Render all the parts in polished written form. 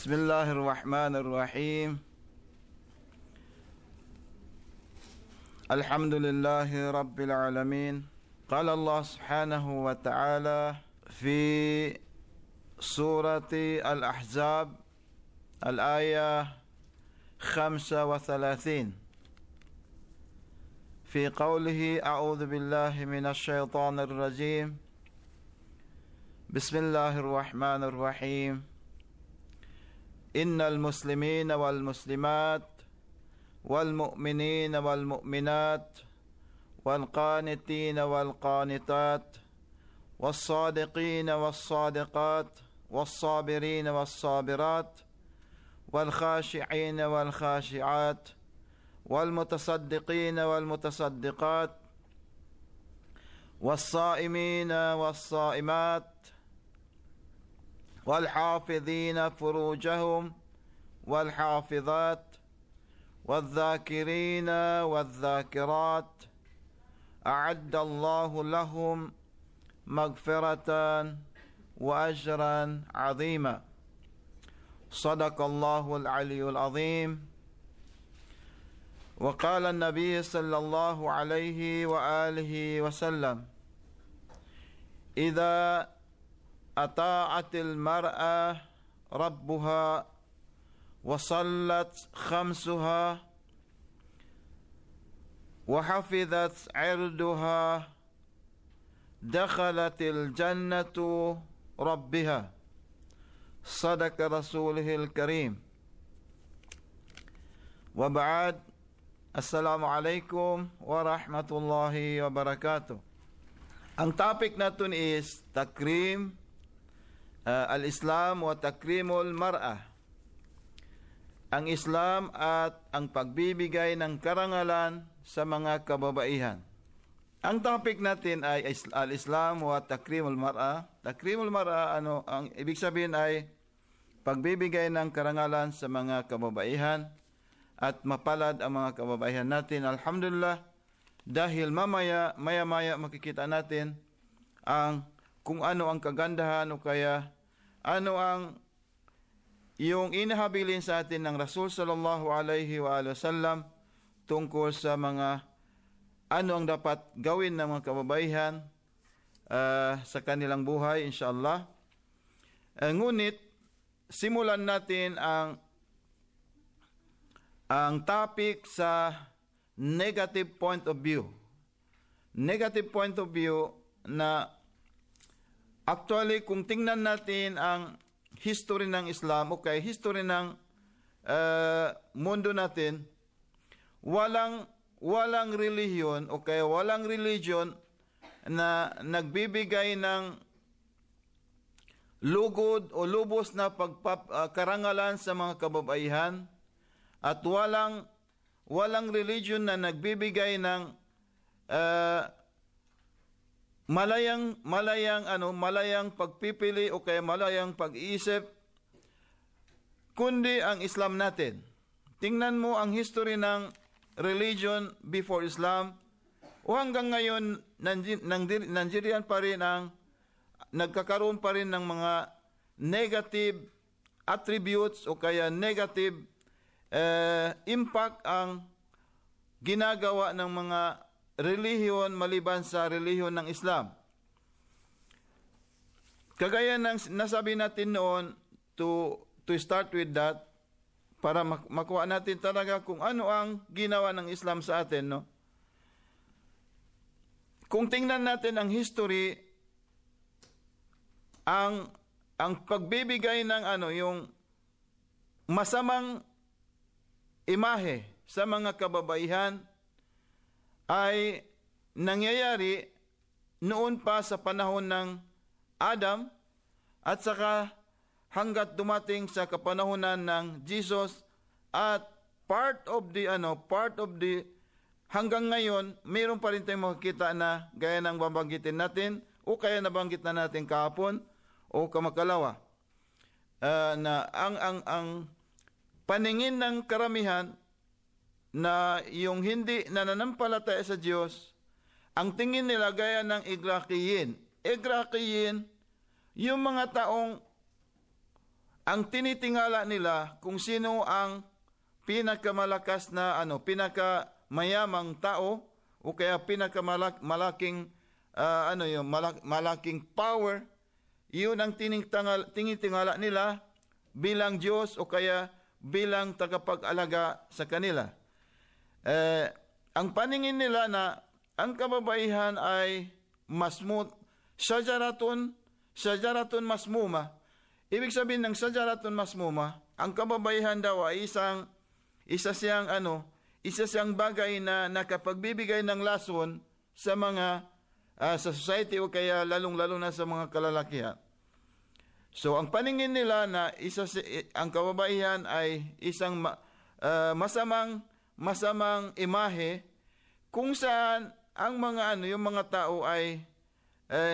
بسم الله الرحمن الرحيم. الحمد لله رب العالمين. قال الله سبحانه وتعالى في سورة الأحزاب الآية 35 في قوله أعوذ بالله من الشيطان الرجيم بسم الله الرحمن الرحيم. إن المسلمين والمسلمات والمؤمنين والمؤمنات والقانتين والقانتات والصادقين والصادقات والصابرين والصابرات والخاشعين والخاشعات والمتصدقين والمتصدقات والصائمين والصائمات والحافظين فروجهم والحافظات والذاكرين والذاكرات أعد الله لهم مغفرة وأجرا عظيما. صدق الله العلي العظيم. وقال النبي صلى الله عليه وآله وسلم إذا أطاعت المرأة ربها وصلت خمسها وحفظت عرضها دخلت الجنة ربها. صدق رسوله الكريم. وبعد، السلام عليكم warahmatullahi wabarakatuh. Ang topic natin is takrim al-Islam wa takrimul mar'ah. Ang Islam at ang pagbibigay ng karangalan sa mga kababaihan. Ang topic natin ay al-Islam wa takrimul mar'ah. Takrimul mar'ah, ang ibig sabihin ay pagbibigay ng karangalan sa mga kababaihan at mapalad ang mga kababaihan natin. Alhamdulillah, dahil maya makikita natin kung ano ang kagandahan o kaya ano ang yung inahabilin sa atin ng Rasul sallallahu alaihi wa sallam tungkol sa mga ano ang dapat gawin ng mga kababaihan sa kanilang buhay, inshallah. Ngunit simulan natin ang topic sa negative point of view. Negative point of view na actually, kung tingnan natin ang history ng Islam o kaya history ng mundo natin, walang relihiyon o kaya walang religion na nagbibigay ng lugod o lubos na karangalan sa mga kababaihan, at walang religion na nagbibigay ng malayang pagpipili o kaya malayang pag-iisip, kundi ang Islam natin. Tingnan mo ang history ng religion before Islam o hanggang ngayon Nigerian pa rin nagkakaroon pa rin ng mga negative attributes o kaya negative impact ang ginagawa ng mga relihiyon maliban sa relihiyon ng Islam. Kagaya ng nasabi natin noon, to start with that, para makuha natin talaga kung ano ang ginawa ng Islam sa atin, no? Kung tingnan natin ang history, ang pagbibigay ng yung masamang imahe sa mga kababaihan ay nangyayari noon pa sa panahon ng Adam at saka hanggat dumating sa kapanahunan ng Jesus, at part of the hanggang ngayon mayroon pa rin tayong makikita na gaya ng babanggitin natin o kaya nabanggit na natin kahapon o kamakalawa, na ang paningin ng karamihan na yung hindi nananampalataya sa Diyos, ang tingin nila gaya ng Igrakiyin. Igrakiyin, yung mga taong ang tinitingala nila kung sino ang pinakamalakas na pinakamayamang tao o kaya pinakamalaking malaking power, yun ang tinitingala nila bilang Diyos o kaya bilang tagapag-alaga sa kanila. Ang paningin nila na ang kababaihan ay syajaratun masmuma. Ibig sabihin ng syajaratun masmuma, ang kababaihan daw ay isa siyang bagay na nakapagbibigay ng lason sa mga sa society o kaya lalong-lalo na sa mga kalalakihan. So ang paningin nila na ang kababaihan ay isang masamang imahe kung saan ang yung mga tao ay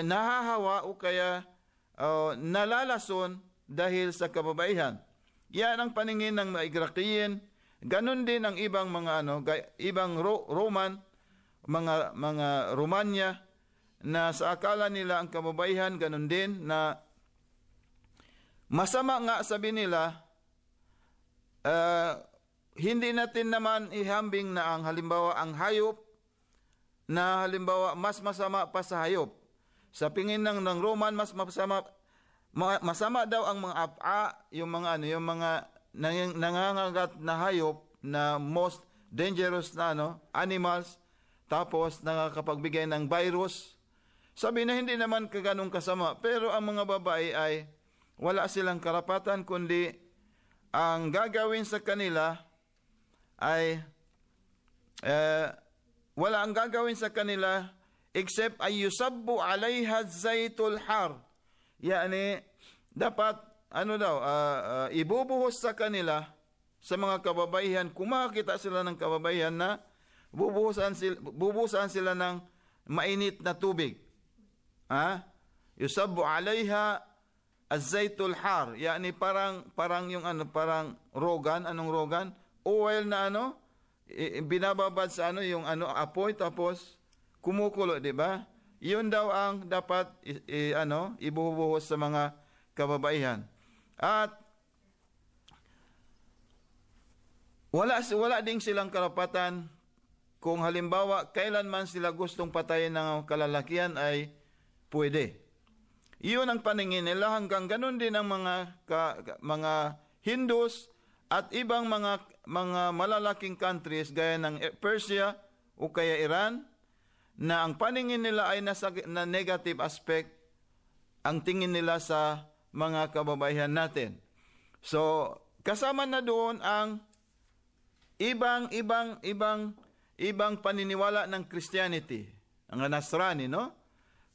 nahahawa o kaya nalalason dahil sa kababaihan. Yan ang paningin ng mga Iraqiyin. Ganon din ang ibang ibang Roman, mga Romanya, na sa akala nila ang kababaihan ganon din na masama nga sabi nila. Hindi natin naman ihambing na ang hayop na mas masama pa sa hayop. Sa pingin ng Roman, mas masama daw ang mga yung mga nangangagat na hayop na most dangerous na animals, tapos nakakapagbigay ng virus. Sabi na hindi naman kaganong kasama, pero ang mga babae ay wala silang karapatan, kundi ang gagawin sa kanila ay wala ang gagawin sa kanila except ay yusabbu alayha zaytul har. Yani dapat ibubuhos sa kanila, sa mga kababaihan, kung makakita sila ng kababaihan na bubuhusan sila ng mainit na tubig. Yusabbu alayha az-zaytul har. Yani parang yung parang rogan, anong rogan? Oil na binababad sa yung apoy, tapos kumukulo, di ba? Yun daw ang dapat ibubuhos sa mga kababaihan. At wala ding silang karapatan kung halimbawa kailanman sila gustong patayin ng kalalakihan ay pwede. Iyon ang paningin nila, hanggang ganun din ang mga Hindus at ibang mga malalaking countries gaya ng Persia o kaya Iran, na ang paningin nila ay na negative aspect ang tingin nila sa mga kababaihan natin. So, kasama na doon ang ibang paniniwala ng Christianity, ang Nasrani, no?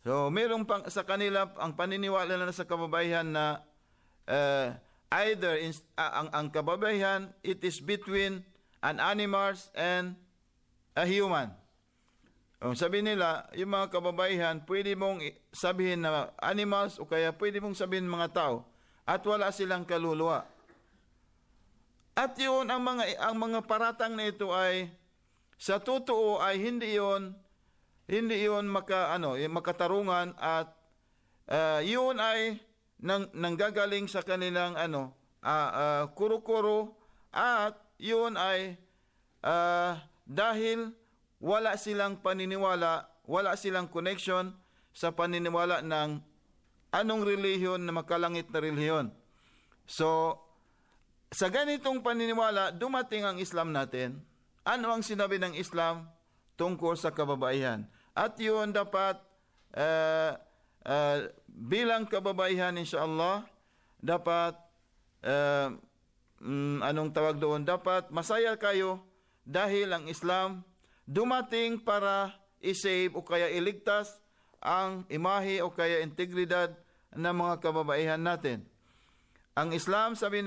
So, mayroong sa kanila ang paniniwala na sa kababaihan na either ang kababaihan, it is between an animals and a human. Sabi nila, yung mga kababaihan, pwede mong sabihin na animals o kaya pwede mong sabihin mga tao at wala silang kaluluwa. At yun, ang mga paratang na ito ay sa totoo ay hindi yun makatarungan, at yun ay nanggagaling sa kanilang kuro-kuro, at yun ay dahil wala silang paniniwala, wala silang connection sa paniniwala ng anong relihiyon na makalangit na relihiyon. So, sa ganitong paniniwala, dumating ang Islam natin. Ano ang sinabi ng Islam tungkol sa kababaihan? At yun dapat bilang kababaihan, insyaAllah, dapat anong tawag doon? Dapat masaya kayo dahil ang Islam dumating para i-save o kaya iligtas ang imahe o kaya integridad ng mga kababaihan natin. Ang Islam, sabi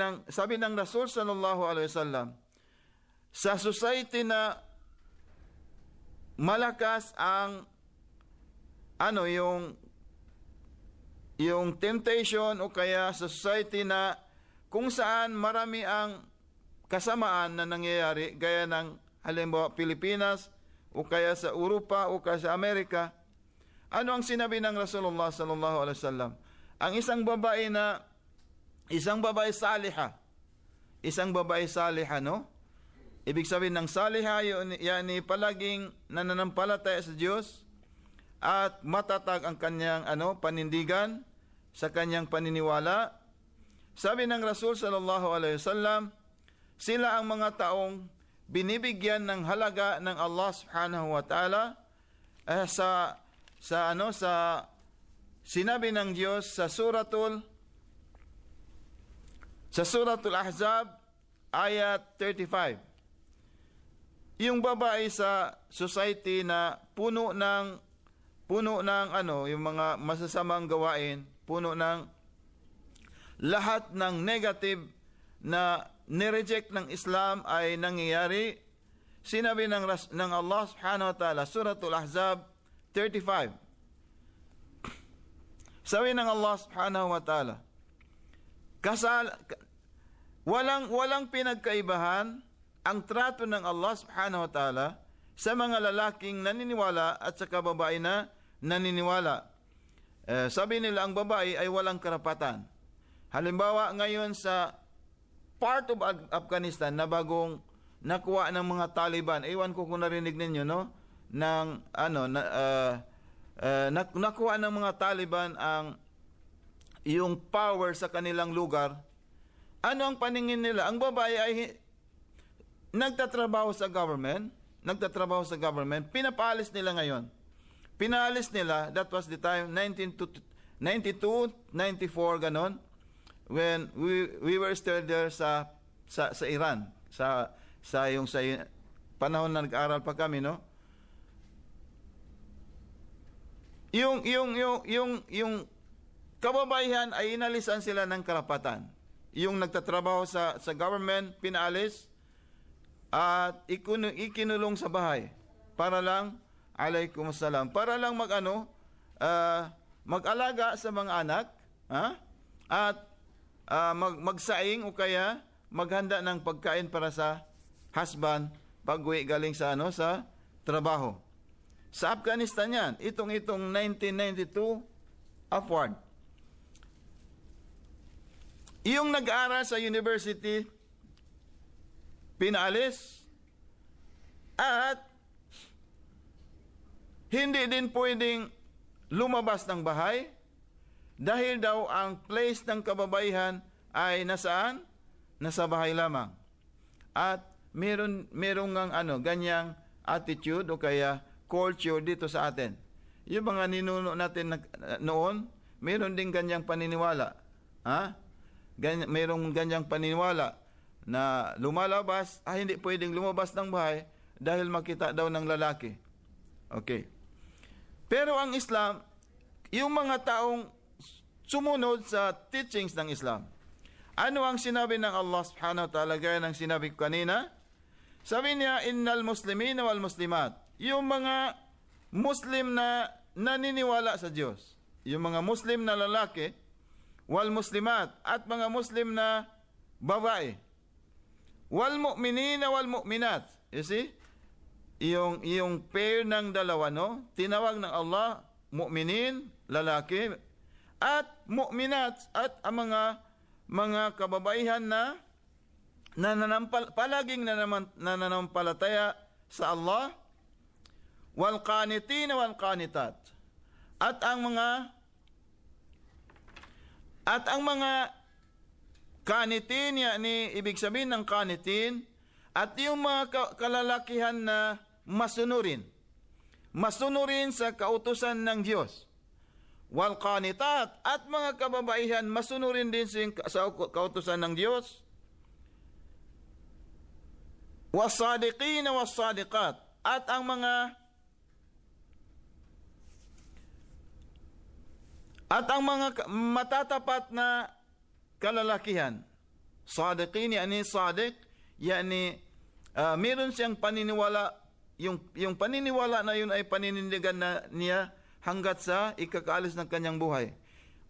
ng Rasul sallallahu alaihi wasallam, sa society na malakas ang yung temptation o kaya sa society na kung saan marami ang kasamaan na nangyayari, gaya ng halimbawa Pilipinas o kaya sa Europa o kaya sa Amerika, ano ang sinabi ng Rasulullah sallallahu alaihi wasallam? Ang isang babae na isang babae saliha. Isang babae saliha, no? Ibig sabihin ng saliha, yani palaging nananampalataya sa Diyos at matatag ang kanyang panindigan sa kanyang paniniwala. Sabi ng Rasul sallallahu alaihi wasallam, sila ang mga taong binibigyan ng halaga ng Allah subhanahu wa ta'ala sa sinabi ng Diyos sa Suratul Ahzab ayat 35. Yung babae sa society na puno ng yung mga masasamang gawain, puno ng lahat ng negative na nireject ng Islam ay nangyayari. Sinabi ng Allah subhanahu wa ta'ala, Suratul Ahzab 35. Sabi ng Allah subhanahu wa ta'ala, walang pinagkaibahan ang trato ng Allah subhanahu wa ta'ala sa mga lalaking naniniwala at sa babae na naniniwala. Sabi nila ang babae ay walang karapatan. Halimbawa ngayon sa part of Afghanistan na bagong nakuha ng mga Taliban, ewan ko kung narinig ninyo, no? Nakuha ng mga Taliban yung power sa kanilang lugar. Ano ang paningin nila? Ang babae ay nagtatrabaho sa government, pinapaalis nila ngayon. Pinaalis nila, that was the time, 1992, 94, ganon, when we were still there sa Iran, sa panahon na nag-aaral pa kami, no? Yung kababaihan ay inalisan sila ng karapatan. Yung nagtatrabaho sa government, pinaalis at ikinulong sa bahay para lang alaikumussalam, para lang mag-alaga sa mga anak, at magsaing o kaya maghanda ng pagkain para sa husband pag-uwi galing sa trabaho. Sa Afghanistan yan, itong 1992 upward. Yung nag-aaral sa university, pinaalis, at hindi din pwedeng lumabas ng bahay dahil daw ang place ng kababaihan ay nasaan? Nasa bahay lamang. At meron ng ganyang attitude o kaya culture dito sa atin. Yung mga ninuno natin noon, meron din ganyang paniniwala. Merong ganyang paniniwala na lumalabas, hindi pwedeng lumabas ng bahay dahil makita daw ng lalaki. Okay. Pero ang Islam, yung mga taong sumunod sa teachings ng Islam, ano ang sinabi ng Allah subhanahu wa ta'ala gaya ng sinabi ko kanina? Sabi niya, innal muslimina wal muslimat. Yung mga Muslim na naniniwala sa Diyos, yung mga Muslim na lalaki, wal muslimat, at mga Muslim na babae, wal mu'minina wal mu'minat. You see? Yung pair ng dalawa, no? Tinawag ng Allah, mu'minin, lalaki, at mu'minat, at ang mga kababaihan na palaging nananampalataya sa Allah, wal qanitin wal qanitat, at ang mga kanitin, yani ibig sabihin ng kanitin, at yung mga kalalakihan na masunurin sa kautusan ng Diyos, wal qanitat, at mga kababaihan masunurin din sa kautusan ng Diyos, wasadiqin wasadiqat, at ang mga matatapat na kalalakihan. Sadiqin, yani sadiq, yani meron siyang paniniwala, yung paniniwala na yun ay paninindigan na niya hanggat sa ikakaalis ng kanyang buhay.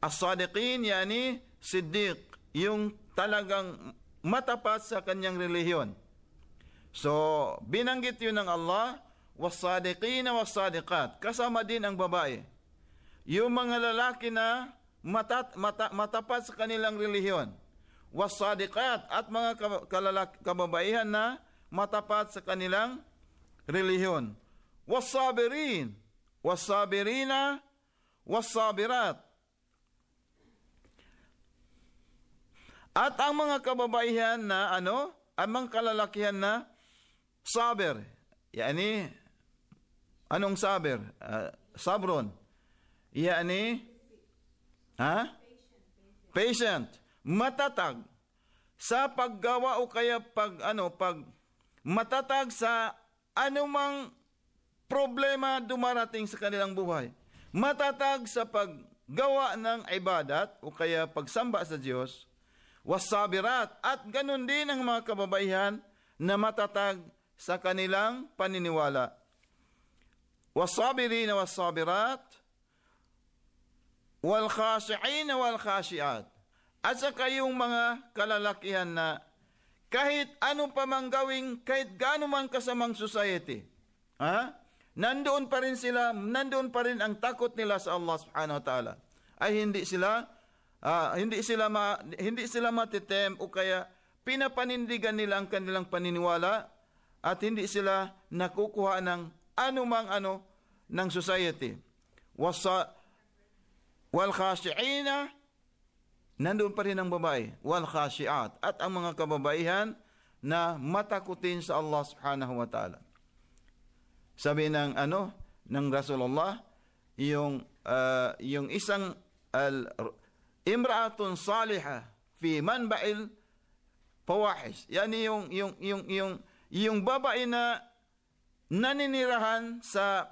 As-sadiqin, yani siddiq, yung talagang matapat sa kanyang relihiyon. So, binanggit yun ng Allah, was-sadiqin was-sadiqat, kasama din ang babae. Yung mga lalaki na matapat sa kanilang relihiyon, wasadiqat, at mga kababaihan na matapat sa kanilang relihiyon. Wasabirin, wasabirina, wasabirat. At ang mga kababaihan na ang mga kalalakihan na saber. Yani, anong saber? Sabron. Yani, patient. Matatag sa paggawa o kaya pag matatag sa anumang problema dumarating sa kanilang buhay. Matatag sa paggawa ng ibadat o kaya pagsamba sa Diyos. Wasabirat, at ganun din ang mga kababaihan na matatag sa kanilang paniniwala. Wasabirin na wasabirat, walkhashi'in na walkhashi'at. At saka yung mga kalalakihan na kahit ano pa mang gawing, kahit gaano man kasamang society, nandoon pa rin sila, nandoon pa rin ang takot nila sa Allah subhanahu wa ta'ala. Ay hindi sila matitem o kaya pinapanindigan nila ang kanilang paniniwala at hindi sila nakukuha ng anumang ng society. Wal khashi'ina, nandoon pa rin ang babae, wal khashi'at, at ang mga kababaihan na matakutin sa Allah subhanahu wa ta'ala. Sabi ng Rasulullah, yung isang imra'atun salihah fi manba'il fawahish. Yani yung babae na naninirahan sa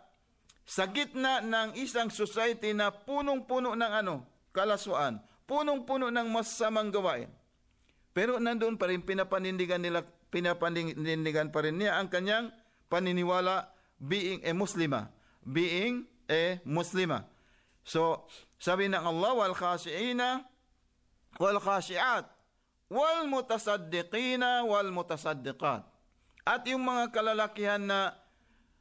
gitna ng isang society na punong-puno ng kalaswaan, punong-puno ng masasamang gawain. Pero nandoon pa rin pinapanindigan pa rin niya ang kanyang paniniwala, being a Muslima. So, sabi ng Allah, wal khashi'ina, wal khashi'at, wal mutasaddiqina, wal mutasaddiqat. At yung mga kalalakihan na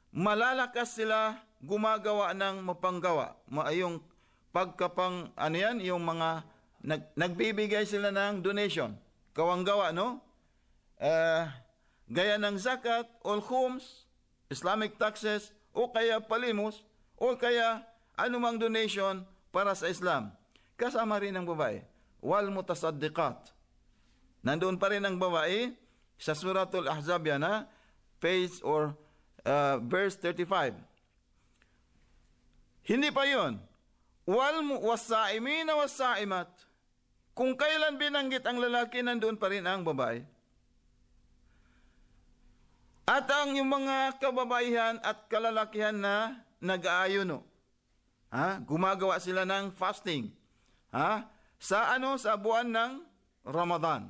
malalakas sila gumagawa ng mapanggawa. Yung pagkapang, yung mga nagbibigay sila ng donation. Kawanggawa, gaya ng zakat, or khums, Islamic taxes, o kaya palimos, o kaya anumang donation para sa Islam. Kasama rin ang babae. Wal mutasaddiqat. Nandoon pa rin ang babae sa Suratul Ahzab yan, page or verse 35. Hindi pa yun. Wasa'imina wasa'imat. Kung kailan binanggit ang lalaki, nandoon pa rin ang babae. At ang yung mga kababaihan at kalalakihan na nag-aayuno. Gumagawa sila ng fasting. Sa buwan ng Ramadan.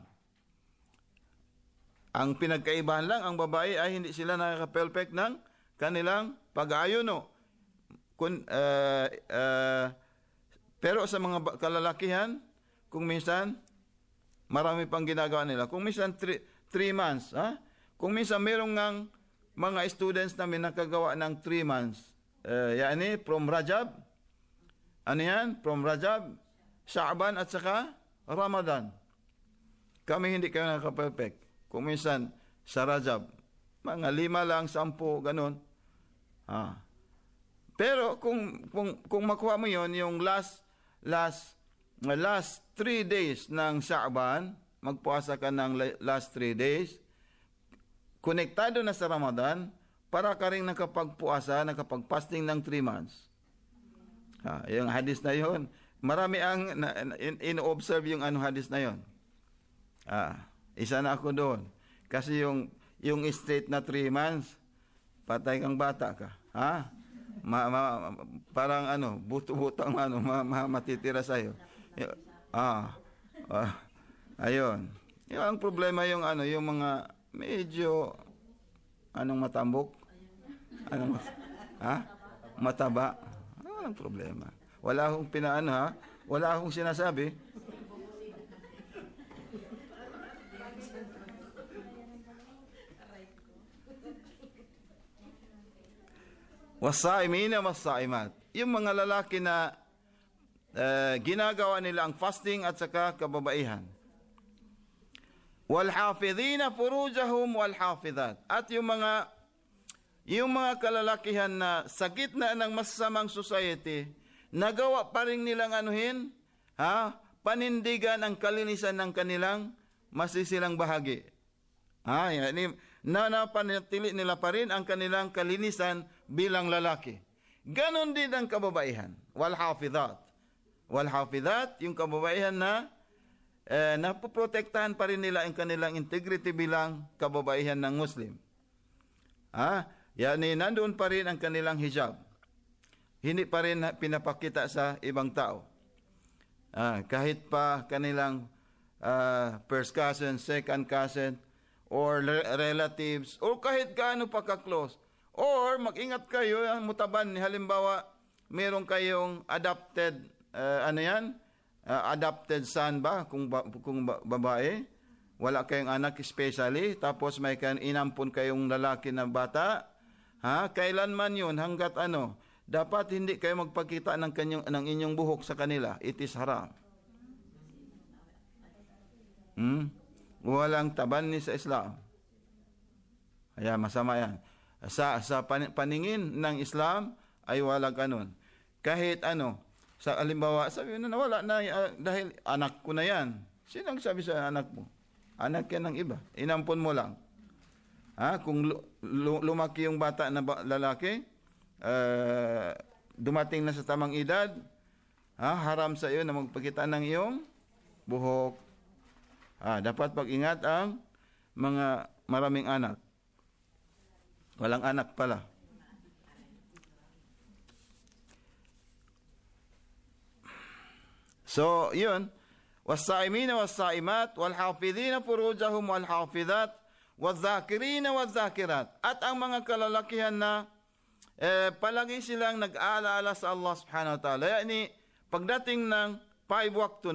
Ang pinagkaibahan lang, ang babae ay hindi sila nakakapelpek ng kanilang pag-aayuno. Pero sa mga kalalakihan, kung minsan, marami pang ginagawa nila. Kung minsan, 3 months. Kung minsan, merong ng mga students namin nakagawa ng 3 months. From Rajab. From Rajab, Sha'ban at saka Ramadan. Kami hindi kayo nakapelpek. Kung minsan, sa Rajab, mga 5 lang, 10, ganun. Pero kung makuha mo yon, yung last 3 days ng Sha'ban, magpuasa ka ng last 3 days, konektado na sa Ramadan, para ka rin nakapagpuasa, nakapagpasting ng 3 months. Yung hadis na yon, marami ang in-observe yung hadis na yon. Isa na ako doon. Kasi yung straight na 3 months, patay kang bata ka. Parang buto-butang matitira sa'yo. Ayun. Yung ang problema yung mga medyo matambok. Mataba. Walang problema. Wala akong wala akong sinasabi. Wasa'imina wasa'imat. Yung mga lalaki na ginagawa nila ang fasting at saka kababaihan. Walhafidhina furujahum walhafidhat. At yung mga kalalakihan na sa gitna ng masasamang society, nagawa pa rin nilang panindigan ang kalinisan ng kanilang masisilang bahagi. Napanatili nila pa rin ang kanilang kalinisan bilang lalaki. Ganon din ang kababaihan. Walhafidhat. Walhafidhat, yung kababaihan na napoprotektahan pa rin nila ang kanilang integrity bilang kababaihan ng Muslim. Nandoon pa rin ang kanilang hijab. Hindi pa rin pinapakita sa ibang tao. Kahit pa kanilang first cousin, second cousin, or relatives, or kahit gaano pa ka-close. Or mag-ingat kayo, mutaban, halimbawa, meron kayong adopted, adopted son ba, kung babae, wala kayong anak especially, tapos may inampon kayong lalaki na bata, kailanman yun, hanggat dapat hindi kayo magpakita ng inyong buhok sa kanila. It is haram. Walang taban sa Islam. Kaya masama yan. Sa paningin ng Islam ay walang ganun. Kahit sa halimbawa, sabi na nawala na dahil anak ko na yan. Sino ang sabi sa anak mo? Anak yan ng iba. Inampon mo lang. Kung lumaki yung bata na lalaki, dumating na sa tamang edad, haram sa iyo na magpakita ng iyong buhok. Dapat pag-ingat ang mga maraming anak. Walang anak pala. So, yun. Was-saimina was-saimat, wal-hafidhina furujahum wal-hafidhat, wal-dhakirina wal-dhakirat. At ang mga kalalakihan na palagi silang nag-aalaala sa Allah subhanahu wa ta'ala. Yani, pagdating ng 5 waktu,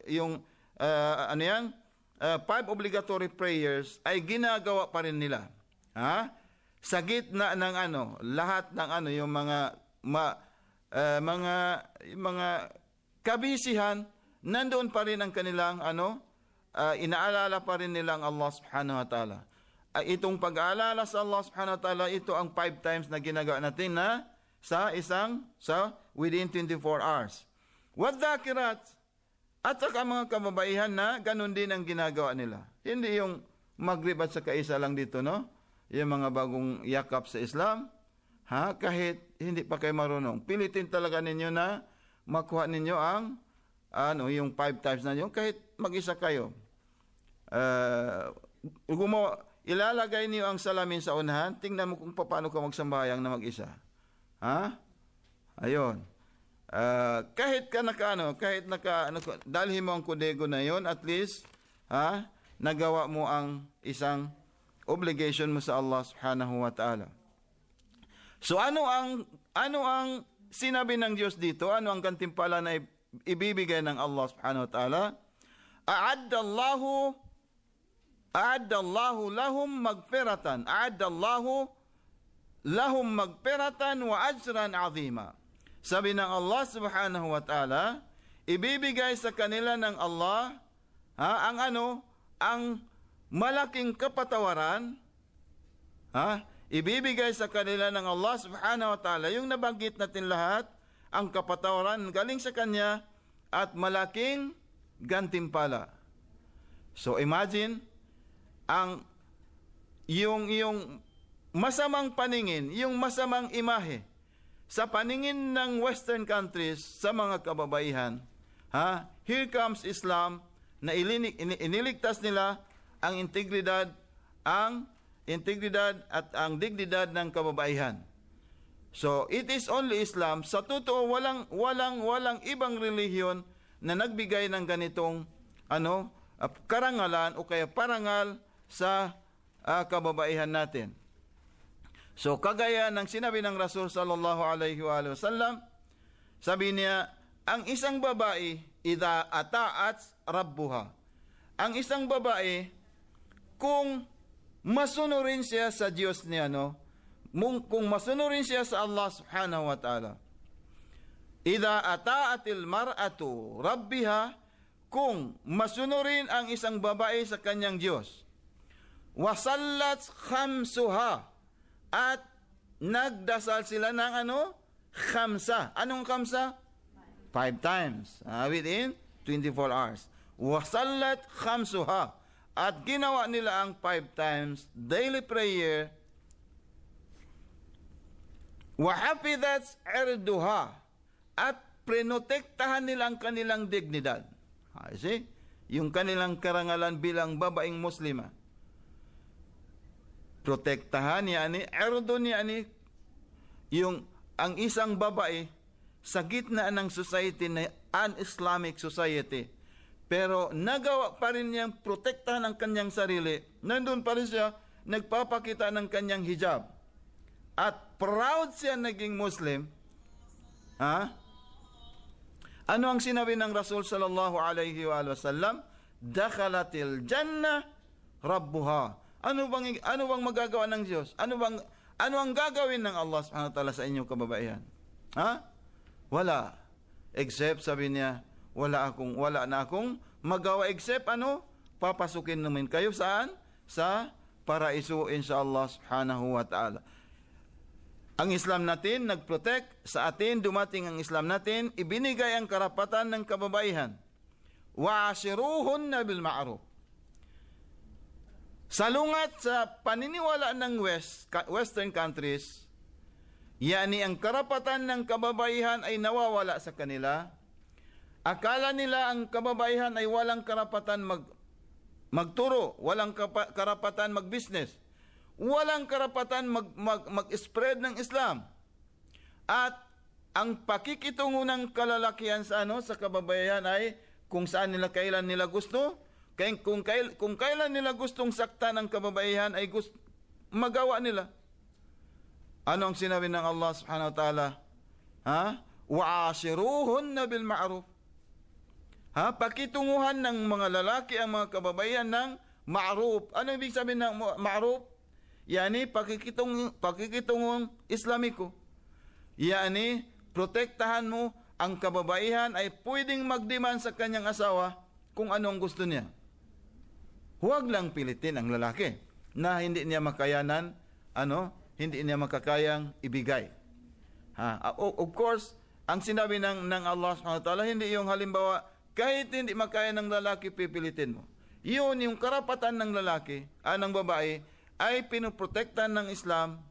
yung 5 obligatory prayers ay ginagawa pa rin nila. Sa gitna ng lahat ng yung mga kabisihan, nandoon pa rin ang kanilang inaalala pa rin nilang Allah subhanahu wa ta'ala. Itong pag-aalala sa Allah subhanahu wa ta'ala, ito ang 5 times na ginagawa natin na within 24 hours. Wadhakirat, at saka mga kababaihan na ganun din ang ginagawa nila. Hindi yung Maghrib at saka isa lang dito, no? Yung mga bagong yakap sa Islam, kahit hindi pa kayo marunong. Pilitin talaga ninyo na makuha ninyo ang yung 5 times na yun, kahit mag-isa kayo. Ilalagay niyo ang salamin sa unahan, tingnan mo kung paano ka magsambayang na mag-isa. Ayun. Kahit dalhin mo ang kudego na yon, at least, nagawa mo ang isang obligation mo sa Allah subhanahu wa ta'ala. So, ano ang sinabi ng Diyos dito? Ano ang gantimpala na ibibigay ng Allah subhanahu wa ta'ala? A'addallahu lahum magfiratan. A'addallahu lahum magfiratan wa ajran azima. Sabi ng Allah subhanahu wa ta'ala, ibibigay sa kanila ng Allah ang malaking kapatawaran. Ibibigay sa kanila ng Allah subhanahu wa ta'ala yung nabanggit natin lahat, ang kapatawaran galing sa Kanya at malaking gantimpala. So imagine, yung masamang paningin, yung masamang imahe sa paningin ng Western countries sa mga kababaihan, here comes Islam na iniligtas nila ang integridad at ang dignidad ng kababaihan. So it is only Islam. Sa totoo, walang ibang relihiyon na nagbigay ng ganitong karangalan o kaya parangal sa kababaihan natin. So kagaya ng sinabi ng Rasul sallallahu alaihi wa sallam, sabi niya, ang isang babae idha ata'at rabbuha. Ang isang babae, kung masunurin siya sa Diyos niya, kung masunurin siya sa Allah subhanahu wa ta'ala, idha ata'atil mar'atu rabbiha, kung masunurin ang isang babae sa kanyang Diyos. Wasallat khamsuha, at nagdasal sila ng khamsa. Anong khamsa? 5 times. Within 24 hours. Wasallat khamsuha, at ginawa nila ang 5 times daily prayer. Wahafidhat irduha, at prinotektahan nila ang kanilang dignidad. See? Yung kanilang karangalan bilang babaeng Muslima. Protektahan yani, erdun yani, yung ang isang babae sa gitna ng society na un-Islamic society, pero nagawa pa rin niyang protektahan ang kanyang sarili. Nandun pa rin siya, nagpapakita ng kanyang hijab. At proud siya naging Muslim. Ano ang sinabi ng Rasul sallallahu alaihi wa sallam? Dakhalatil jannah rabbuha. Ano bang magagawa ng Diyos? Ano ang gagawin ng Allah subhanahu wa ta'ala sa inyong kababaihan? Wala. Except, sabi niya, wala na akong magawa except papasukin namin kayo saan? Sa paraiso inshallah subhanahu wa ta'ala. Ang Islam natin nagprotect sa atin, dumating ang Islam natin, ibinigay ang karapatan ng kababaihan. Wa'ashiruhunna bil ma'ruf. Salungat sa paniniwala ng Western countries, yani ang karapatan ng kababaihan ay nawawala sa kanila. Akala nila ang kababaihan ay walang karapatan magturo, walang karapatan mag-business, walang karapatan mag-spread ng Islam. At ang pakikitungo ng kalalakihan sa kababaihan ay kung saan nila, kailan nila gusto. Kung kailan nila gustong sakta ng kababaihan ay magawa nila. Ano ang sinabi ng Allah subhanahu wa ta'ala? Wa'ashiruhunna bil ma'ruf. Pakitunguhan ng mga lalaki ang mga kababaihan ng ma'ruf. Ano ibig sabihin ng ma'ruf? Yani pakikitungong Islamiko. Yani protektahan mo ang kababaihan ay pwedeng magdemand sa kanyang asawa kung ano ang gusto niya. Huwag lang pilitin ang lalaki na hindi niya makayanan, hindi niya makakayang ibigay. Of course, ang sinabi ng Allah subhanahu wa ta'ala, hindi yung halimbawa, kahit hindi makaya ng lalaki, pipilitin mo. Yun yung karapatan ng lalaki, ng babae, ay pinoprotektan ng Islam.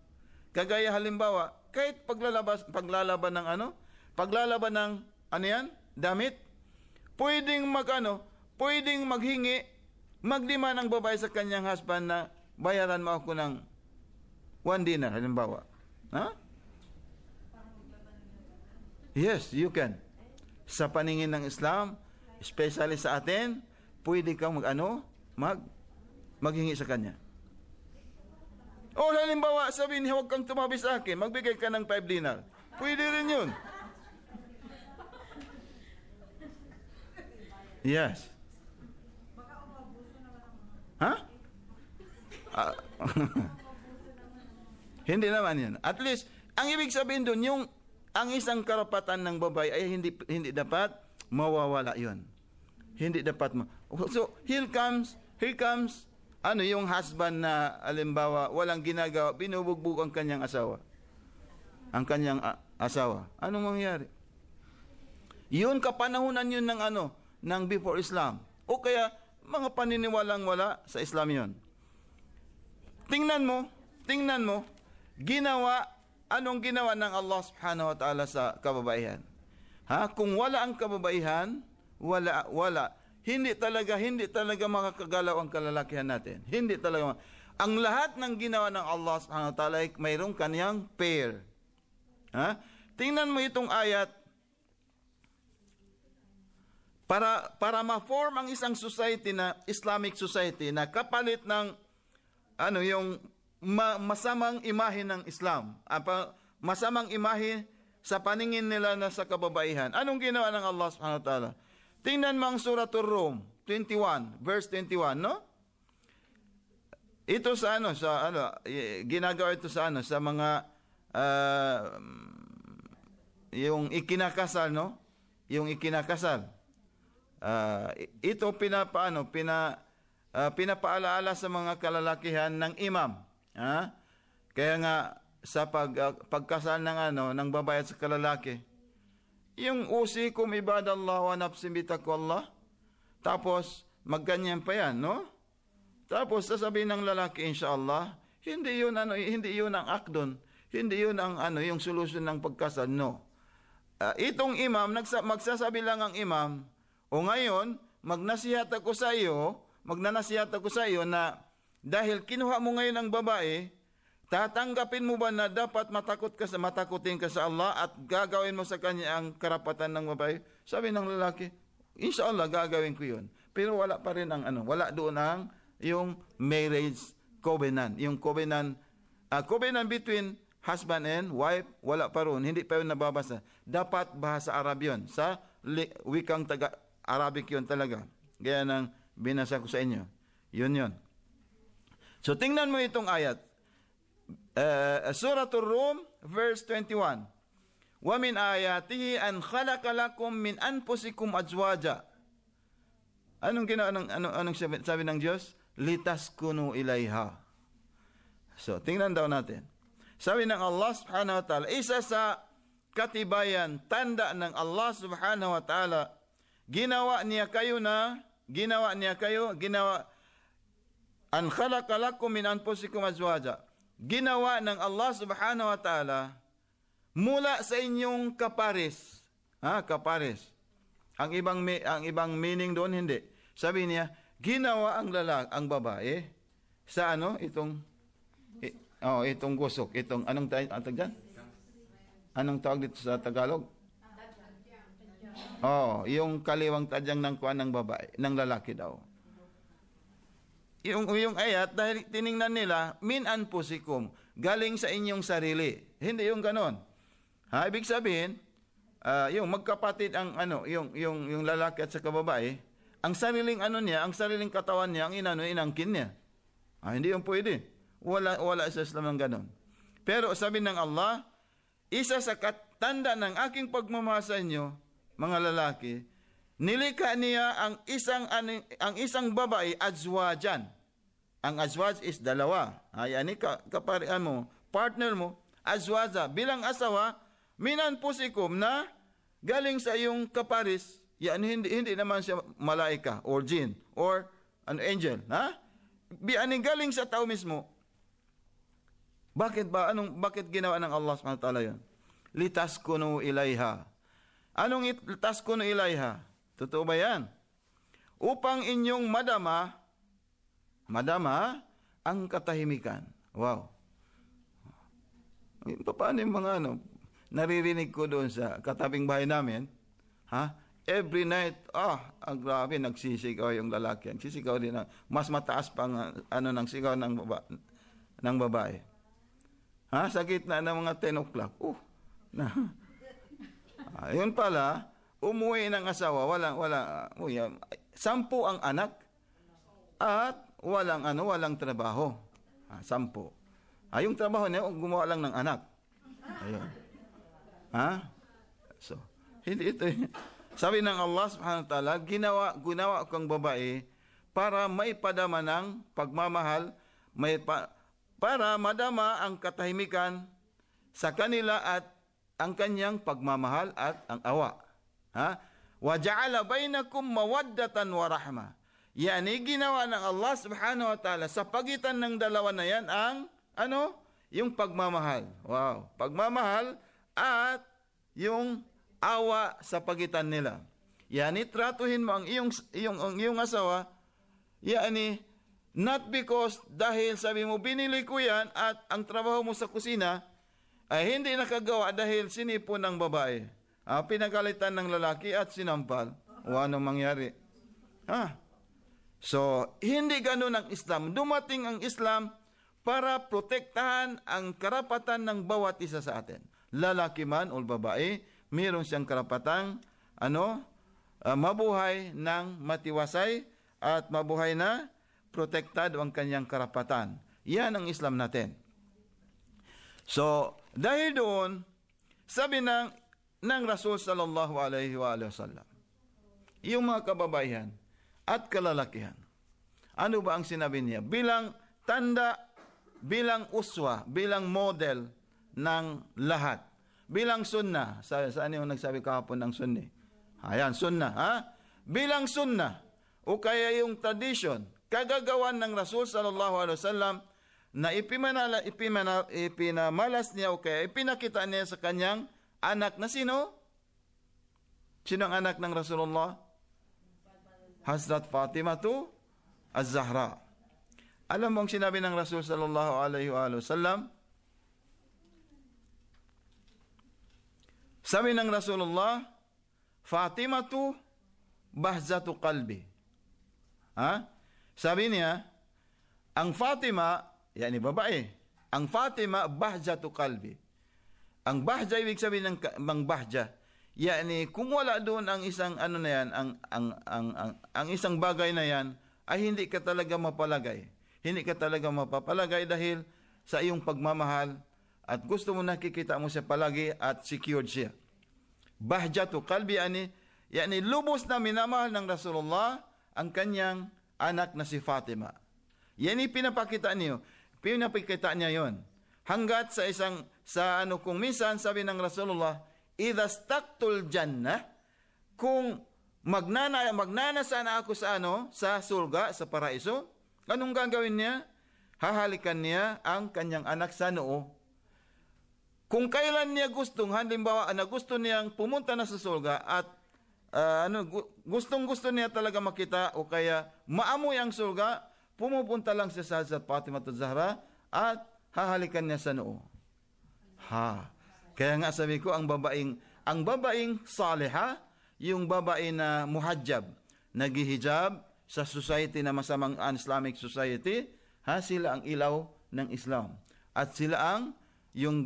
Kagaya halimbawa, kahit paglalaban ng damit, pwedeng maghingi, magdemand ang babae sa kanyang husband na bayaran mo ako ng 1 dinar, halimbawa. Yes, you can. Sa paningin ng Islam, especially sa atin, pwede kang maghingi sa kanya. O halimbawa, sabihin, huwag kang tumabi sa akin, magbigay ka ng 5 dinar. Pwede rin yun. Yes. Hindi naman yan. At least, ang ibig sabihin doon, ang isang karapatan ng babae ay hindi dapat mawawala yun. Hindi dapat So, here comes, yung husband na, alimbawa, walang ginagawa, binubugbog ang kanyang asawa. Anong mangyari? Yun, kapanahunan yun ng before Islam. O kaya, mga paniniwalang wala sa Islam yun. Tingnan mo, anong ginawa ng Allah subhanahu wa ta'ala sa kababaihan? Kung wala ang kababaihan, wala. Hindi talaga makakagalaw ang kalalakihan natin. Hindi talaga. Ang lahat ng ginawa ng Allah subhanahu wa ta'ala ay mayroong kanyang pair. Tingnan mo itong ayat. Para ma-form ang isang society na Islamic society na kapalit ng yung masamang imahe ng Islam. Masamang imahe sa paningin nila na sa kababaihan. Anong ginawa ng Allah subhanahu wa ta'ala? Tingnan mo ang Suratul Rum 21, verse 21, no? Ito ginagawa ito sa mga yung ikinakasal, no? Yung ikinakasal. ito pinapaalaala sa mga kalalakihan ng imam. Kaya nga sa pagkasal ng babae at sa kalalaki, yung usikum ibadallah wa nafsi bitaqwallah, tapos magganyan pa yan, no? Tapos sasabihin ng lalaki, inshallah, hindi yun ang akdon, hindi yun ang yung solusyon ng pagkasal, no. Itong imam, magsasabi lang ang imam, o ngayon, magnanasihat ako sa iyo na dahil kinuha mo ngayon ang babae, tatanggapin mo ba na dapat matakutin ka sa Allah at gagawin mo sa kanya ang karapatan ng babae? Sabi ng lalaki, inshallah gagawin ko yun. Pero wala pa rin wala doon yung marriage covenant, yung covenant between husband and wife, wala pa ron, hindi pa yun nababasa. Dapat bahasa Arab yun, sa wikang Arabic yun talaga. Gaya ng binasa ko sa inyo. Yun. So tingnan mo itong ayat. Suratul Rum, verse 21. Wa min ayatihi an khalaqa lakum min anfusikum azwaja. Anong sabi ng Diyos? Litaskunu ilaiha. So, tingnan daw natin. Sabi ng Allah subhanahu wa ta'ala, isa sa katibayan, tanda ng Allah subhanahu wa ta'ala, ginawa niya kayo an khalaqa lakum min anfusikum azwaja. Ginawa ng Allah subhanahu wa ta'ala mula sa inyong kapares. Kapares. Ang ibang meaning doon hindi. Sabi niya, ginawa ang babae sa itong gusok, anong tawag dyan? Anong tawag dito sa Tagalog? Yung kaliwang tadyang ng kuwan ng babae, ng lalaki daw. Yung ayat, dahil tiningnan nila, min anfusikum, galing sa inyong sarili. Hindi yung ganon. Ibig sabihin, yung magkapatid yung lalaki at sa babae, ang sariling ang sariling katawan niya, ang inangkin niya. Hindi yung pwede. Wala sa Islam ng ganon. Pero sabi ng Allah, isa sa katanda ng aking pagmamahal sa inyo, mga lalaki, nilikha niya ang isang babae azwajan. Ang azwaj is dalawa. Yani kaparian mo, partner mo, azwaja, bilang asawa, minan pusikum na galing sa iyong kaparis. Yani hindi naman siya malaika or jinn or an angel, galing sa tao mismo. Bakit ginawa ng Allah subhanahu wa ta'ala yun? Litaskunu ilaiha. Anong litaskunu ilaiha? Totoo ba yan? Upang inyong madama ang katahimikan. Wow. Paano yung mga naririnig ko doon sa katabing bahay namin? Every night, ang grabe, nagsisigaw yung lalaki. Nagsisigaw din mas mataas pang ng sigaw ng babae. Sa gitna ng mga 10 o'clock. Yun pala, umuwi ng asawa, wala, 10 ang anak, at walang trabaho. 10. Yung trabaho niya, gumawa lang ng anak. Ayun. So, hindi ito. Sabi ng Allah subhanahu wa ta'ala, ginawa kang babae para maipadama ng pagmamahal, para madama ang katahimikan sa kanila at ang kanyang pagmamahal at ang awa. Wa ja'ala bainakum mawaddatan wa rahma. Yani ginawa ng Allah subhanahu wa ta'ala sa pagitan ng dalawa na yan ang yung pagmamahal. Wow, pagmamahal at yung awa sa pagitan nila. Yani tratuhin mo ang iyong asawa, yani not because dahil sabi mo binili ko yan at ang trabaho mo sa kusina ay hindi nakagawa dahil sinipon ng babae. Pinagalitan ng lalaki at sinampal. O anong mangyari? So, hindi ganun ang Islam. Dumating ang Islam para protektahan ang karapatan ng bawat isa sa atin. Lalaki man o babae, mayroon siyang karapatang mabuhay ng matiwasay at mabuhay na protektado ang kanyang karapatan. Yan ang Islam natin. So, dahil doon, sabi ng Rasul sallallahu alaihi wa sallam, yung mga kababaihan at kalalakihan. Ano ba ang sinabi niya? Bilang tanda, bilang uswa, bilang model ng lahat. Bilang sunnah. Saan yung nagsabi kahapon ng sunni? Ayan, sunnah. Ha? Bilang sunnah. O kaya yung tradition, kagagawan ng Rasul sallallahu alaihi wasallam na ipinamalas niya o kaya ipinakita niya sa kanyang anak na sino? Sino ang anak ng Rasulullah? Hazrat Fatimah Az-Zahra. Alam mo ang sinabi ng Rasul sallallahu alaihi wasallam? Sabi ng Rasulullah, Fatimah bahzatu qalbi. Ha? Sabi niya, ang Fatima, yani babae, ang Fatima bahzatu qalbi. Ang bahja, ibig sabihin ng bahja, yani kung wala doon ang isang ano na yan, ang isang bagay na yan, ay hindi ka talaga mapalagay. Hindi ka talaga mapapalagay dahil sa iyong pagmamahal at gusto mo nakikita mo siya palagi at secured siya. Bahjatu qalbi yani lubos na minamahal ng Rasulullah ang kanyang anak na si Fatima. Yan pinapakita niya yon. Hanggat kung minsan sabi ng Rasulullah, idha staktul jannah, kung magnanasa na ako sa surga, sa paraiso, anong gagawin niya? Hahalikan niya ang kanyang anak sa noo. Kung kailan niya halimbawa na gusto niyang pumunta na sa surga at gustong-gusto niya talaga makita o kaya maamoy ang surga, pumupunta lang siya sa Hazrat Fatimah Az-Zahra at hahalikan niya sa noo. Kaya nga sabi ko, ang babaeng saliha, yung babae na muhajjab, naghihijab sa society na masamang Islamic society, sila ang ilaw ng Islam. At sila ang yung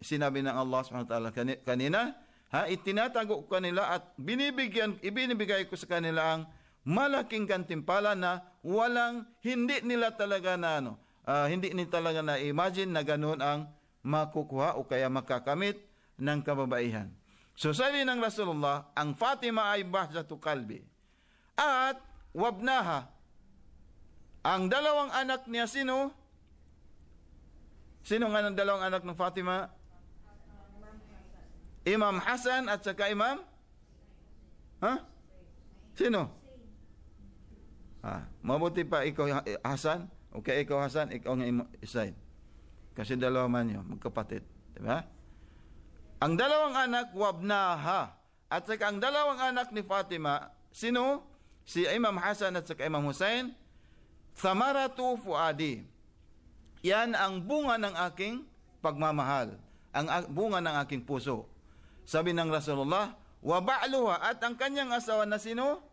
sinabi ng Allah subhanahu wa ta'ala kanina, itinatago ko kanila at ibinibigay ko sa kanila ang malaking gantimpala na hindi nila talaga na imagine na ganoon ang makukuha o kaya makakamit ng kababaihan. So sabi ng Rasulullah, ang Fatima ay bahjatu qalbi. At wabnaha, ang dalawang anak niya sino? Sino nga ng dalawang anak ng Fatima? Imam Hasan at saka Imam? Sino? Mabuti pa ikaw Hasan, o kaya ikaw Hasan, ikaw nga Isaid. Kasi dalawa man yun, magkapatid. Diba? Ang dalawang anak, wabnaha. At saka ang dalawang anak ni Fatima, sino? Si Imam Hasan at saka Imam Hussein. Thamaratu fuadi. Yan ang bunga ng aking pagmamahal. Ang bunga ng aking puso. Sabi ng Rasulullah, wa ba'luha, at ang kanyang asawa na sino?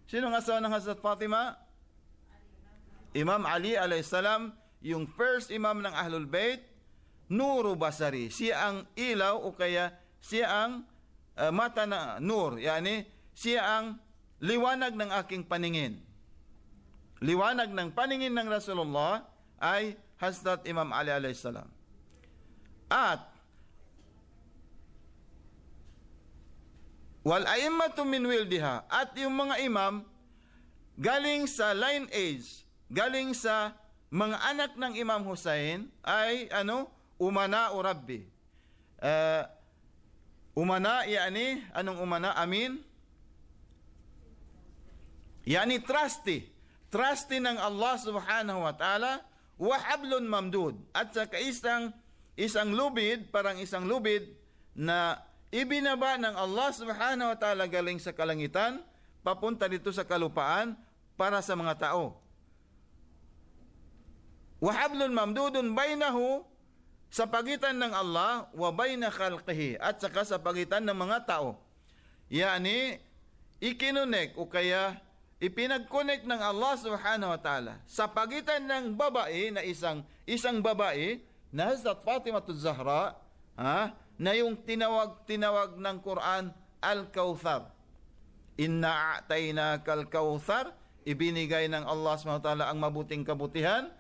Sino ang asawa ng Hazrat Fatima? Imam Ali alayhis salam, yung first imam ng Ahlul Bayt, Nuru Basari. Siya ang ilaw o kaya siya ang mata na nur. Yani siya ang liwanag ng aking paningin. Liwanag ng paningin ng Rasulullah ay Hazrat Imam Ali alayhis salam. At wal a'immatu min wildiha, at yung mga imam galing sa lineage, galing sa mga anak ng Imam Hussein ay umana o rabbi. Umana yani anong umana? Amin. Yani trusty ng Allah subhanahu wa ta'ala, wa hablun mamdud, at saka isang lubid, parang isang lubid na ibinaba ng Allah subhanahu wa ta'ala galing sa kalangitan papunta dito sa kalupaan para sa mga tao. Wa hablun mamdudun bainahu, sa pagitan ng Allah, wa baina khalqihi, at saka sa pagitan ng mga tao. Yani ikinunek o kaya ipinag-connect ng Allah subhanahu wa ta'ala sa pagitan ng babae na isang babae na Hazrat Fatimah Az-Zahra, na yung tinawag ng Quran Al-Kawthar. Inna a'tainakal kawthar, ibinigay ng Allah subhanahu wa ta'ala ang mabuting kabutihan.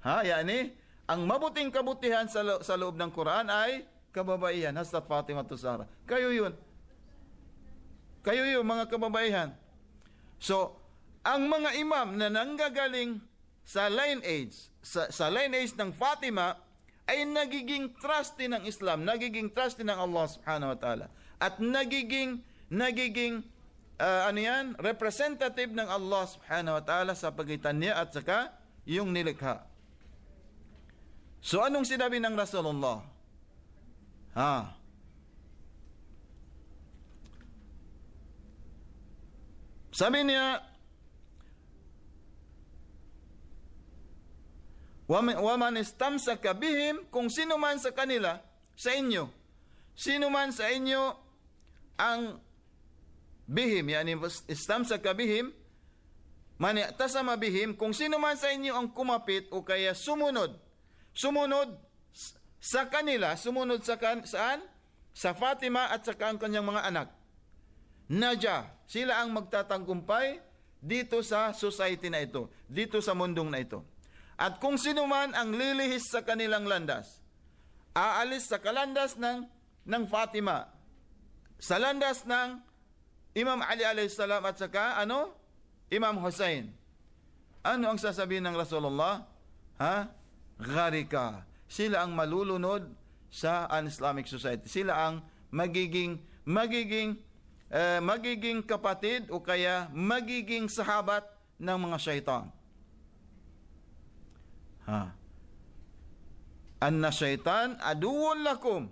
Yani ang mabuting kabutihan sa loob ng Quran ay kababaihan, Hazrat Fatimah Az-Zahra. Kayo yun. Kayo yung mga kababaihan. So, ang mga imam na nanggagaling sa lineage, sa lineage ng Fatima, ay nagiging trusty ng Islam, nagiging trusty ng Allah subhanahu wa ta'ala. At nagiging representative ng Allah subhanahu wa ta'ala sa pagitan niya at saka yung nilikha. So, anong sinabi ng Rasulullah? Sabi niya, waman istamsaka bihim, kung sino man sa kanila, sa inyo, sino man sa inyo ang bihim, yani istamsaka bihim, man i'tasama bihim, kung sino man sa inyo ang kumapit o kaya sumunod sa kanila, sumunod saan? Sa Fatima at saka ang kanyang mga anak. Naja, sila ang magtatanggumpay dito sa society na ito, dito sa mundong na ito. At kung sino man ang lilihis sa kanilang landas, aalis sa kalandas ng Fatima, sa landas ng Imam Ali alayhi salam at saka Imam Hussein. Ano ang sasabihin ng Rasulullah? Gharika. Sila ang malulunod sa un-Islamic society. Sila ang magiging kapatid o kaya magiging sahabat ng mga syaitan. Anna syaitan aduwwun lakum.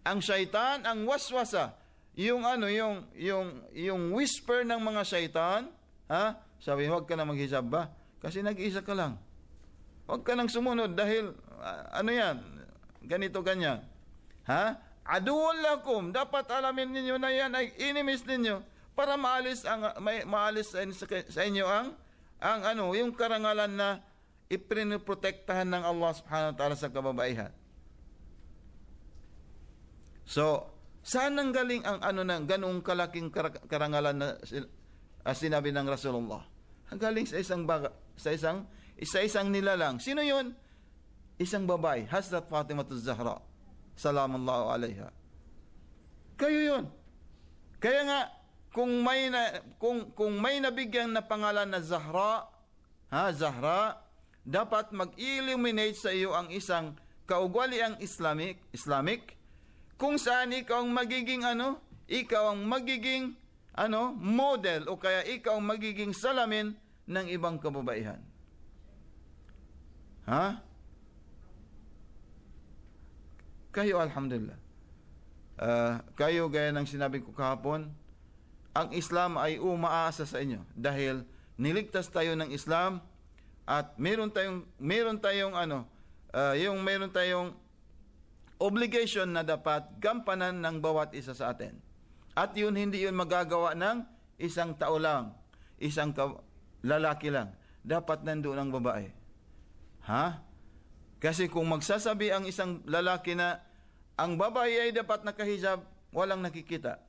Ang syaitan, ang waswasa, yung whisper ng mga syaitan, sabi, huwag ka na maghijab ba? Kasi nag-isa ka lang. Huwag ka nang sumunod dahil ganito ganyan. Aduwwun lakum, dapat alamin ninyo na yan ay enemies ninyo para maalis sa inyo yung karangalan na iprinoprotektahan ng Allah subhanahu wa ta'ala sa kababaihan. So, saan nanggaling ang ganung kalaking karangalan na sinabi ng Rasulullah? Ang galing sa isang nilalang. Sino yun? Isang babae, Hazrat Fatimah az-Zahra, salamallahu alaiha. Kayo yun. Kaya nga, kung may nabigyan na pangalan na Zahra, dapat mag-illuminate sa iyo ang isang kaugaliang Islamic, kung saan ikaw ang magiging model o kaya ikaw ang magiging salamin ng ibang kababaihan. Kayo, alhamdulillah. Kayo, gaya ng sinabi ko kahapon, ang Islam ay umaasa sa inyo dahil niligtas tayo ng Islam at meron tayong obligation na dapat gampanan ng bawat isa sa atin. At hindi yun magagawa ng isang tao lang, isang lalaki lang. Dapat nandoon ang babae. Kasi kung magsasabi ang isang lalaki na ang babae ay dapat nakahijab, walang nakikita.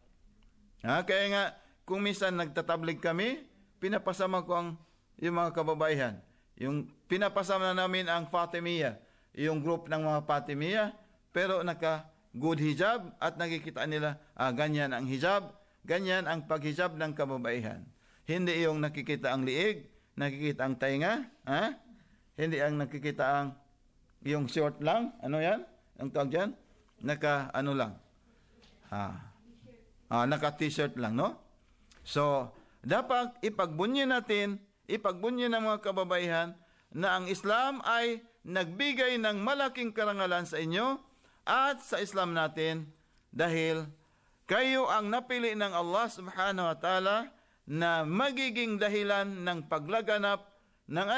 Kaya nga, kung minsan nagtatablig kami, pinapasama ko yung mga kababaihan. Yung pinapasama na namin ang Fatimiyya, yung group ng mga Fatimiyya, pero naka-good hijab at nakikita nila, ganyan ang hijab, ganyan ang paghijab ng kababaihan. Hindi yung nakikita ang liig, nakikita ang tainga, hindi ang nakikita yung short lang, yan? Ang tawag dyan? Naka-t-shirt lang, no? So, dapat ipagbunyi ng mga kababaihan na ang Islam ay nagbigay ng malaking karangalan sa inyo at sa Islam natin dahil kayo ang napili ng Allah subhanahu wa ta'ala na magiging dahilan ng paglaganap ng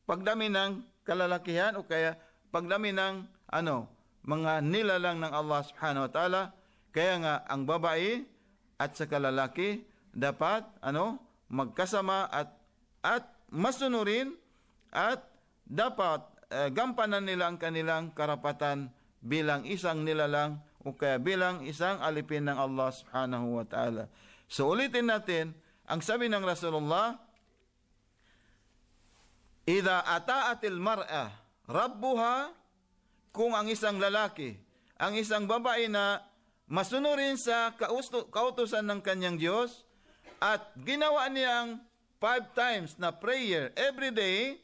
pagdami ng kalalakihan o kaya pagdami ng mga nilalang ng Allah subhanahu wa ta'ala. Kaya nga ang babae at sa kalalaki dapat magkasama at masunurin at dapat gampanan nila ang kanilang karapatan bilang isang nilalang o kaya bilang isang alipin ng Allah subhanahu wa ta'ala. So ulitin natin ang sabi ng Rasulullah, idha ata'atil mar'a rabbuha, kung ang isang lalaki, ang isang babae na masunurin sa kautusan ng kanyang Diyos, at ginawa niyang 5 times na prayer every day,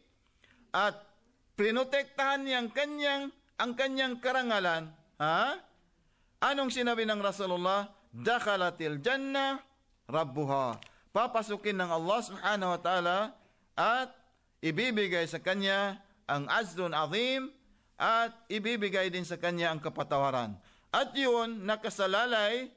at prinotektahan niya ang kanyang karangalan, anong sinabi ng Rasulullah? Dakhalatil jannah rabbuha. Papasukin ng Allah subhanahu wa ta'ala at ibibigay sa kanya ang ajrun azim, at ibibigay din sa kanya ang kapatawaran. At yun, nakasalalay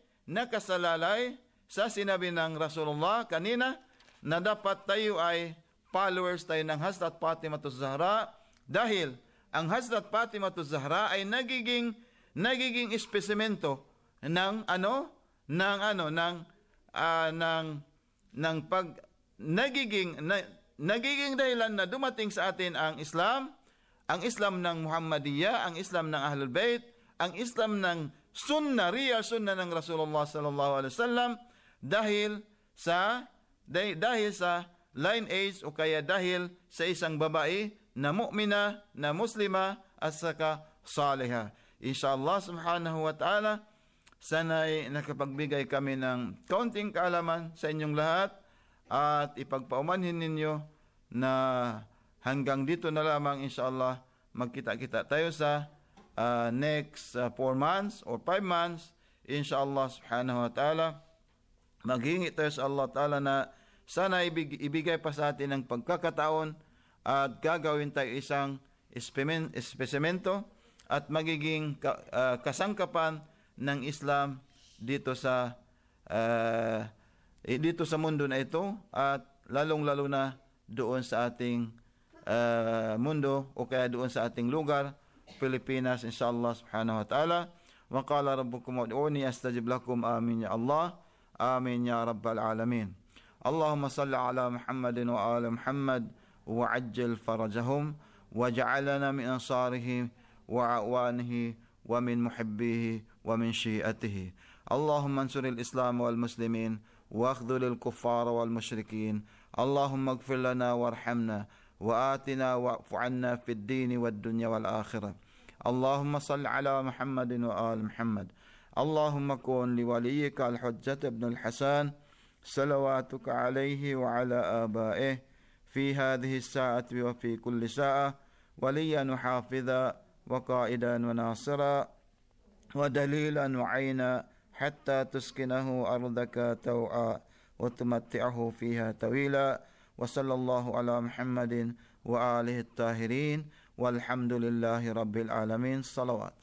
sa sinabi ng Rasulullah kanina, na dapat tayo ay followers tayo ng Hazrat Fatimatus Zahra, dahil ang Hazrat Fatimatus Zahra ay nagiging espesimento ng nagiging dahilan na dumating sa atin ang Islam ng Muhammadiyya, ang Islam ng Ahlul Bayt, ang Islam ng real sunnah ng Rasulullah sallallahu alaihi wasallam, dahil sa lineage, o kaya dahil sa isang babae na mu'mina, na muslima, at saka saliha. Inshallah subhanahu wa ta'ala, sana'y nakapagbigay kami ng kaunting kaalaman sa inyong lahat, at ipagpaumanhin ninyo na hanggang dito na lamang. Inshallah, magkita-kita tayo sa next 4 months or 5 months. Inshallah subhanahu wa ta'ala, maghingi tayo sa Allah ta'ala na sana ibigay pa sa atin ng pagkakataon, at gagawin tayo isang espesimento at magiging kasangkapan ng Islam dito sa mundo na ito, at lalong-lalo na doon sa ating mundo, o kaya doon sa ating lugar, Pilipinas, inshallah subhanahu wa ta'ala. Wa qala rabbukum ud'uni astajib lakum. Amin ya Allah, amin ya rabbal alamin. Allahumma salli ala Muhammadin wa ala Muhammad wa ajjil farajahum waj'alna min ansarihi wa awanihi wa min muhibbihi wa min syi'atihi. Allahumma ansuril Islam wal muslimin wa akhdhulil kuffar wal musyrikin. Allahumma ighfir lana warhamna wa atina wa'fu 'anna fid din wad dunya wal akhirah. Allahumma salli ala Muhammadin wa ala Muhammad. Allahumma kun li waliyyika al-Hujjat ibn al-Hasan salawatuka alayhi wa ala abaihi fi hadhihi as-sa'ati wa fi kulli sa'a waliyan wa hafidha wa qa'idan wa nasira wa dalilan wa 'ayna hatta tuskinahu ardaka taw'a wa tumatti'ahu fiha tawila. Wa sallallahu ala Muhammadin wa alihi at-tahirin walhamdulillahi rabbil alamin. Salawat.